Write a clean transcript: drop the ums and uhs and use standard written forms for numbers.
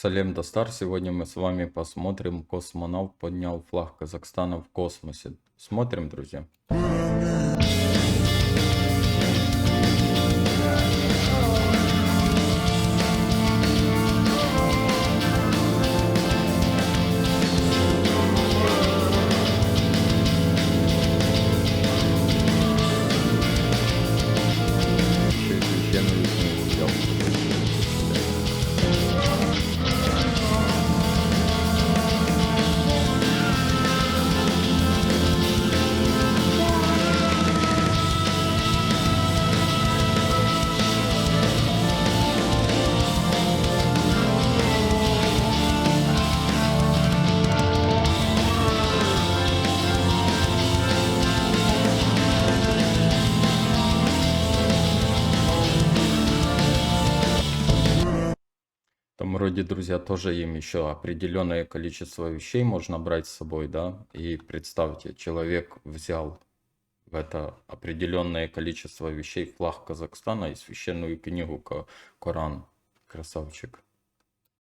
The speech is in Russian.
Салем Достар. Сегодня мы с вами посмотрим. Космонавт поднял флаг Казахстана в космосе. Смотрим, друзья. Священную книгу взял с собой. Там вроде, друзья, тоже им еще определенное количество вещей можно брать с собой, да? И представьте, человек взял в это определенное количество вещей флаг Казахстана и священную книгу Коран. Красавчик.